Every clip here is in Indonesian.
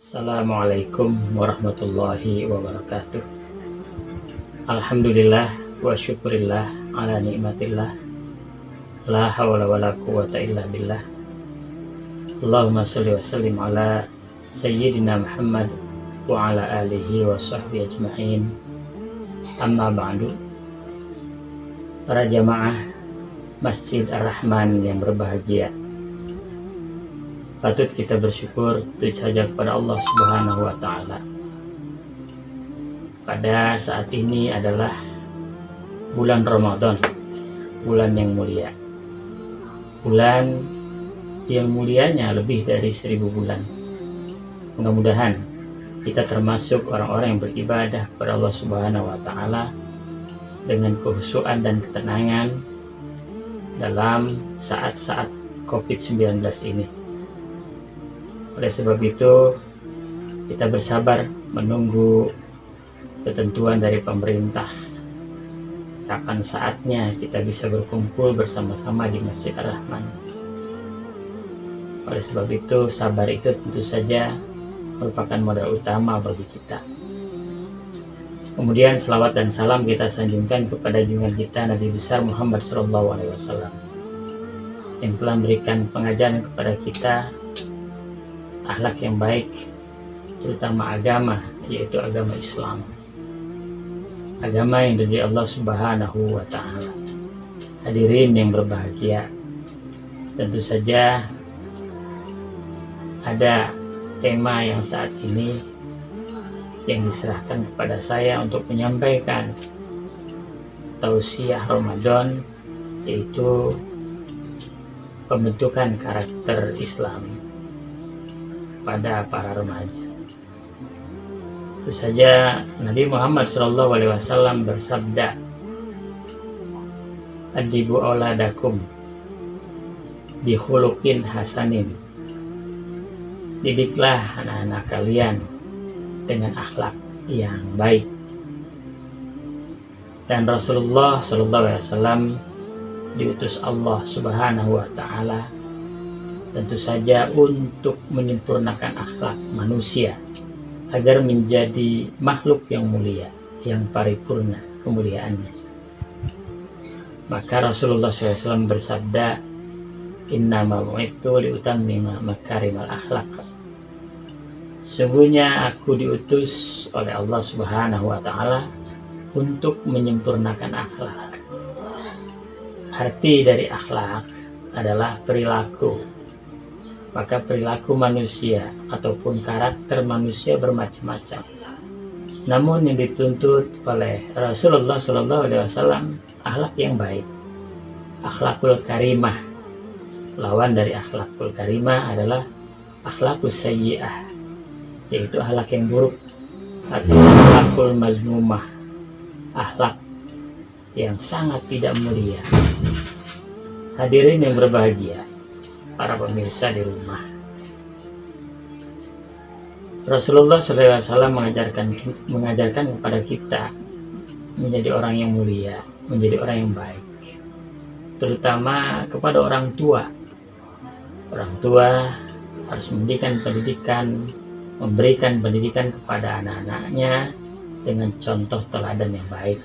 Assalamualaikum warahmatullahi wabarakatuh. Alhamdulillah wa syukurillah ala nikmatillah. La hawla wa la quwata illa billah. Allahumma sholli wa sallim ala sayyidina Muhammad wa ala alihi wa sahbihi ajma'in. Amma ba'du. Para jamaah Masjid Ar-Rahman yang berbahagia, patut kita bersyukur tentu saja kepada Allah Subhanahu wa Ta'ala. Pada saat ini adalah bulan Ramadan, bulan yang mulia, bulan yang mulianya lebih dari 1000 bulan. Mudah-mudahan kita termasuk orang-orang yang beribadah kepada Allah Subhanahu wa Ta'ala dengan kehusuan dan ketenangan dalam saat-saat COVID-19 ini. Oleh sebab itu, kita bersabar menunggu ketentuan dari pemerintah kapan saatnya kita bisa berkumpul bersama-sama di Masjid Ar-Rahman. Oleh sebab itu, sabar itu tentu saja merupakan modal utama bagi kita. Kemudian selawat dan salam kita sanjungkan kepada junjungan kita Nabi besar Muhammad SAW yang telah memberikan pengajaran kepada kita akhlak yang baik, terutama agama, yaitu agama Islam, agama yang dari Allah Subhanahu wa Ta'ala. Hadirin yang berbahagia, tentu saja ada tema yang saat ini yang diserahkan kepada saya untuk menyampaikan tausiah Ramadan, yaitu pembentukan karakter Islam pada para remaja. Itu saja Nabi Muhammad SAW bersabda, "Adibu auladakum bi khuluqin hasanin." Didiklah anak-anak kalian dengan akhlak yang baik. Dan Rasulullah SAW diutus Allah Subhanahu wa Ta'ala tentu saja untuk menyempurnakan akhlak manusia agar menjadi makhluk yang mulia, yang paripurna kemuliaannya. Maka Rasulullah SAW bersabda, "Innama bu'itsu liutammima makarimal akhlak." Sungguhnya aku diutus oleh Allah Subhanahu wa Ta'ala untuk menyempurnakan akhlak. Arti dari akhlak adalah perilaku. Maka perilaku manusia ataupun karakter manusia bermacam-macam. Namun yang dituntut oleh Rasulullah SAW akhlak yang baik, akhlakul karimah. Lawan dari akhlakul karimah adalah akhlakus sayyi'ah, yaitu akhlak yang buruk, atau akhlakul mazmumah, akhlak yang sangat tidak mulia. Hadirin yang berbahagia, para pemirsa di rumah, Rasulullah SAW mengajarkan kepada kita menjadi orang yang mulia, menjadi orang yang baik, terutama kepada orang tua. Orang tua harus memberikan pendidikan kepada anak-anaknya dengan contoh teladan yang baik,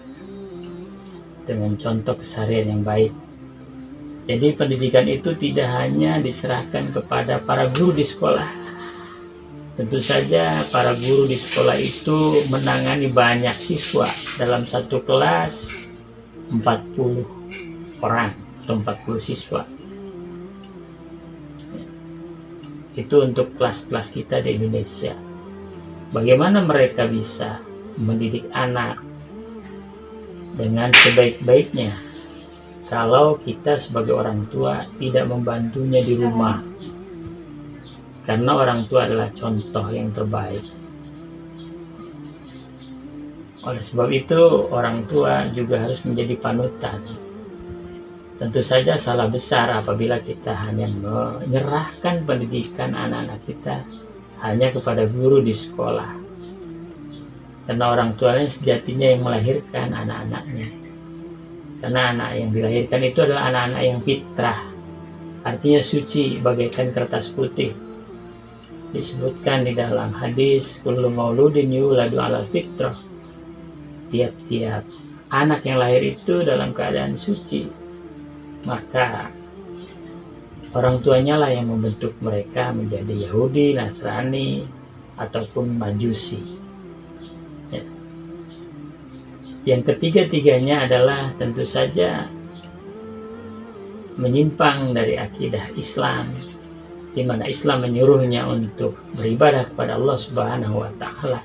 dengan contoh keseharian yang baik. Jadi pendidikan itu tidak hanya diserahkan kepada para guru di sekolah. Tentu saja para guru di sekolah itu menangani banyak siswa. Dalam satu kelas 40 orang atau 40 siswa. Itu untuk kelas-kelas kita di Indonesia. Bagaimana mereka bisa mendidik anak dengan sebaik-baiknya kalau kita sebagai orang tua tidak membantunya di rumah? Karena orang tua adalah contoh yang terbaik. Oleh sebab itu, orang tua juga harus menjadi panutan. Tentu saja salah besar apabila kita hanya menyerahkan pendidikan anak-anak kita hanya kepada guru di sekolah. Karena orang tuanya sejatinya yang melahirkan anak-anaknya. Karena anak yang dilahirkan itu adalah anak-anak yang fitrah, artinya suci bagaikan kertas putih. Disebutkan di dalam hadis, kullu mauludin yuladu alal fitrah, tiap-tiap anak yang lahir itu dalam keadaan suci, maka orang tuanya lah yang membentuk mereka menjadi Yahudi, Nasrani, ataupun Majusi. Ya. Yang ketiga-tiganya adalah tentu saja menyimpang dari akidah Islam, di mana Islam menyuruhnya untuk beribadah kepada Allah Subhanahu wa Ta'ala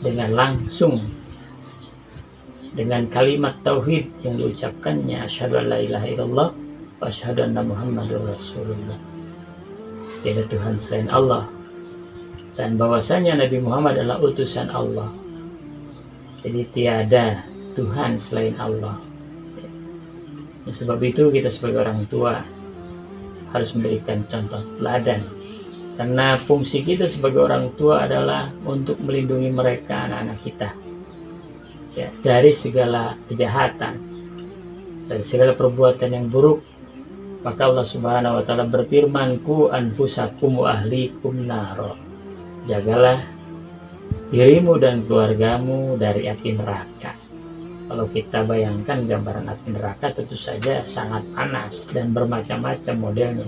dengan langsung, dengan kalimat tauhid yang diucapkannya, asyhadu an la ilaha illallah wa asyhadu anna Muhammadur Rasulullah. Tiada Tuhan selain Allah, dan bahwasanya Nabi Muhammad adalah utusan Allah. Jadi tiada Tuhan selain Allah. Sebab itu kita sebagai orang tua harus memberikan contoh teladan, karena fungsi kita sebagai orang tua adalah untuk melindungi mereka, anak-anak kita, ya, dari segala kejahatan, dari segala perbuatan yang buruk. Maka Allah Subhanahu wa Ta'ala berfirman, ku anfusakum wa ahlikum naro, jagalah dirimu dan keluargamu dari api neraka. Kalau kita bayangkan gambaran api neraka, tentu saja sangat panas dan bermacam-macam modelnya.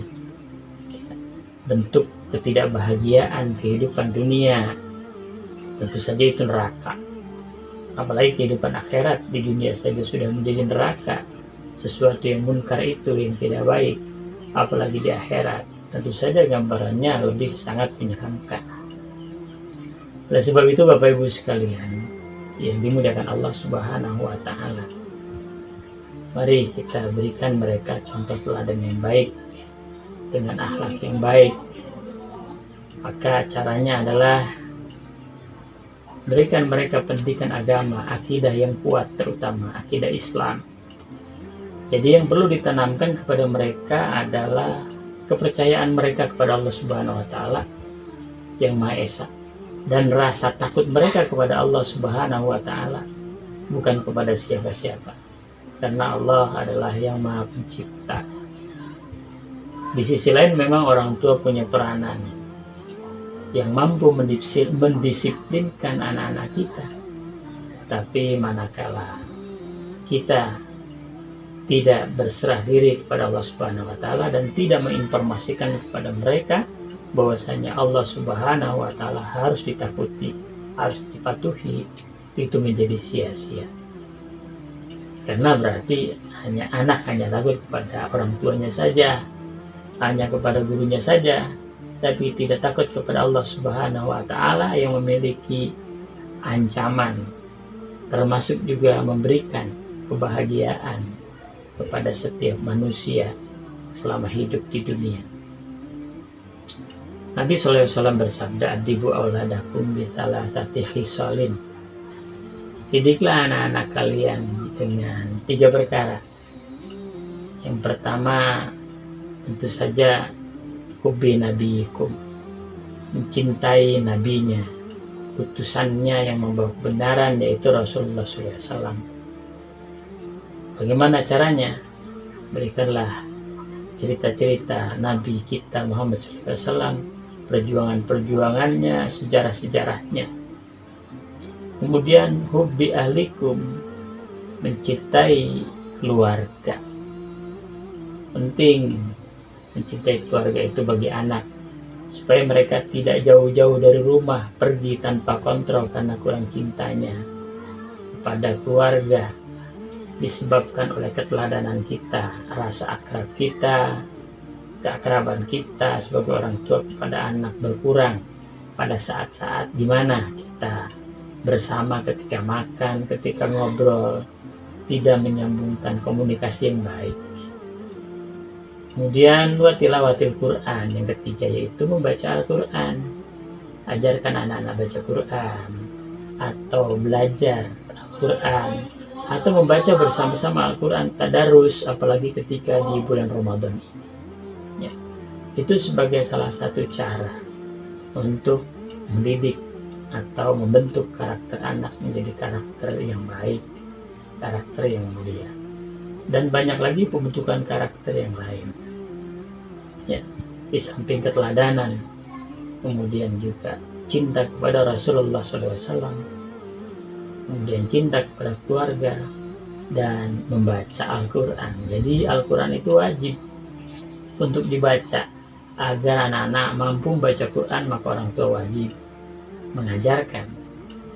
Bentuk ketidakbahagiaan kehidupan dunia, tentu saja itu neraka. Apalagi kehidupan akhirat, di dunia saja sudah menjadi neraka. Sesuatu yang munkar itu, yang tidak baik, apalagi di akhirat, tentu saja gambarannya lebih sangat menyeramkan. Oleh sebab itu Bapak Ibu sekalian yang dimuliakan Allah Subhanahu wa Ta'ala, mari kita berikan mereka contoh teladan yang baik dengan akhlak yang baik. Maka caranya adalah berikan mereka pendidikan agama, akidah yang kuat, terutama akidah Islam. Jadi yang perlu ditanamkan kepada mereka adalah kepercayaan mereka kepada Allah Subhanahu wa Ta'ala yang Maha Esa, dan rasa takut mereka kepada Allah Subhanahu wa Ta'ala, bukan kepada siapa-siapa, karena Allah adalah yang Maha Pencipta. Di sisi lain memang orang tua punya peranan yang mampu mendisiplinkan anak-anak kita. Tapi manakala kita tidak berserah diri kepada Allah Subhanahu wa Ta'ala dan tidak menginformasikan kepada mereka bahwasanya Allah Subhanahu wa Ta'ala harus ditakuti, harus dipatuhi, itu menjadi sia-sia. Karena berarti anak hanya takut kepada orang tuanya saja, hanya kepada gurunya saja, tapi tidak takut kepada Allah Subhanahu wa Ta'ala yang memiliki ancaman, termasuk juga memberikan kebahagiaan kepada setiap manusia selama hidup di dunia. Nabi SAW bersabda, adibu auladakum bisalasati khisalin, didiklah anak-anak kalian dengan 3 perkara. Yang pertama tentu saja hubbi nabiyikum, mencintai nabinya, utusannya yang membawa kebenaran, yaitu Rasulullah SAW. Bagaimana caranya? Berikanlah cerita-cerita Nabi kita Muhammad SAW, perjuangan-perjuangannya, sejarah-sejarahnya. Kemudian hubbi ahlikum, mencintai keluarga. Penting mencintai keluarga itu bagi anak, supaya mereka tidak jauh-jauh dari rumah, pergi tanpa kontrol karena kurang cintanya kepada keluarga, disebabkan oleh keteladanan kita, rasa akrab kita, keakraban kita sebagai orang tua kepada anak berkurang pada saat-saat di mana kita bersama ketika makan, ketika ngobrol, tidak menyambungkan komunikasi yang baik. Kemudian tilawatil Quran, yang ketiga yaitu membaca Al-Quran. Ajarkan anak-anak baca Quran atau belajar Al-Quran atau membaca bersama-sama Al-Quran, tadarus, apalagi ketika di bulan Ramadan. Ya, itu sebagai salah satu cara untuk mendidik atau membentuk karakter anak menjadi karakter yang baik, karakter yang mulia, dan banyak lagi pembentukan karakter yang lain. Ya, di samping keteladanan, kemudian juga cinta kepada Rasulullah SAW, kemudian cinta kepada keluarga, dan membaca Al-Quran. Jadi Al-Quran itu wajib untuk dibaca. Agar anak-anak mampu membaca Quran, maka orang tua wajib mengajarkan,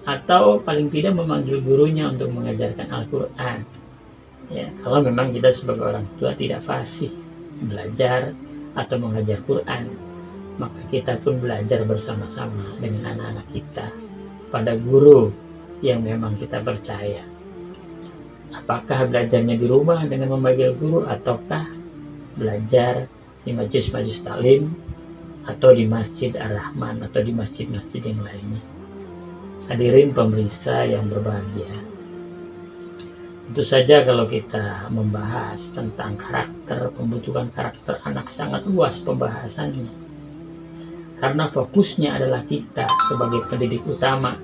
atau paling tidak memanggil gurunya untuk mengajarkan Al-Quran. Ya, kalau memang kita sebagai orang tua tidak fasih belajar atau mengajar Quran, maka kita pun belajar bersama-sama dengan anak-anak kita pada guru yang memang kita percaya. Apakah belajarnya di rumah dengan memanggil guru, ataukah belajar di majelis-majelis taklim atau di Masjid Ar-Rahman atau di masjid-masjid yang lainnya. Hadirin pemirsa yang berbahagia, tentu saja kalau kita membahas tentang karakter, pembentukan karakter anak sangat luas pembahasannya, karena fokusnya adalah kita sebagai pendidik utama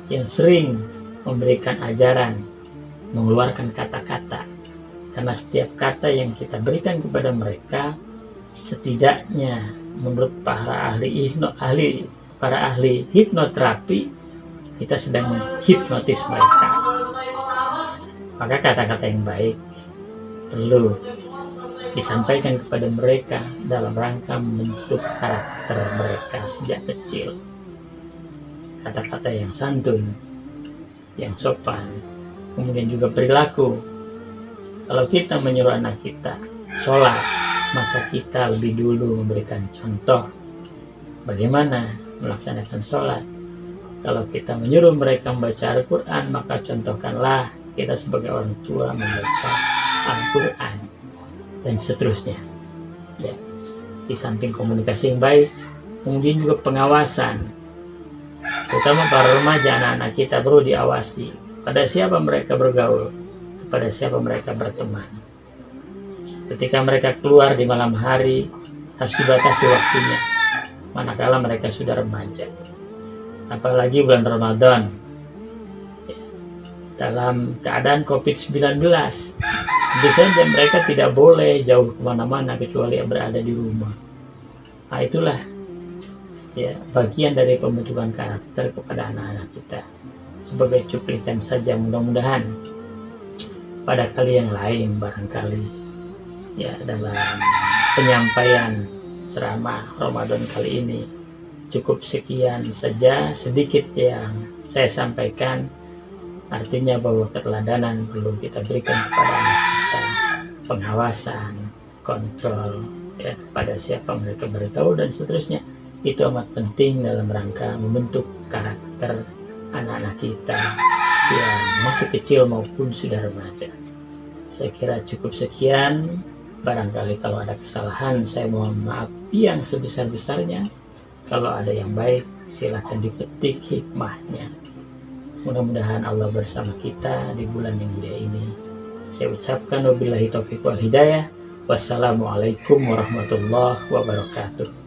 yang sering memberikan ajaran, mengeluarkan kata-kata, karena setiap kata yang kita berikan kepada mereka, setidaknya menurut para ahli hipnoterapi, kita sedang menghipnotis mereka. Maka kata-kata yang baik perlu disampaikan kepada mereka dalam rangka membentuk karakter mereka sejak kecil. Kata-kata yang santun, yang sopan, kemudian juga perilaku. Kalau kita menyuruh anak kita sholat, maka kita lebih dulu memberikan contoh bagaimana melaksanakan sholat. Kalau kita menyuruh mereka membaca Al-Quran, maka contohkanlah kita sebagai orang tua membaca Al-Quran, dan seterusnya. Ya. Di samping komunikasi yang baik, kemudian juga pengawasan. Terutama para remaja, anak-anak kita perlu diawasi. Pada siapa mereka bergaul, kepada siapa mereka berteman. Ketika mereka keluar di malam hari, harus dibatasi waktunya, manakala mereka sudah remaja. Apalagi bulan Ramadan, dalam keadaan COVID-19, tentu saja mereka tidak boleh jauh kemana-mana kecuali berada di rumah. Nah, itulah ya bagian dari pembentukan karakter kepada anak-anak kita. Sebagai cuplikan saja, mudah-mudahan pada kali yang lain barangkali ya dalam penyampaian ceramah Ramadan kali ini cukup sekian saja, sedikit yang saya sampaikan. Artinya bahwa keteladanan perlu kita berikan kepada anak kita, pengawasan, kontrol ya kepada siapa mereka bergaul dan seterusnya. Itu amat penting dalam rangka membentuk karakter anak-anak kita yang masih kecil maupun sudah remaja. Saya kira cukup sekian. Barangkali kalau ada kesalahan, saya mohon maaf yang sebesar-besarnya. Kalau ada yang baik, silakan dipetik hikmahnya. Mudah-mudahan Allah bersama kita di bulan yang mulia ini. Saya ucapkan wabillahi taufiq wal hidayah. Wassalamualaikum warahmatullahi wabarakatuh.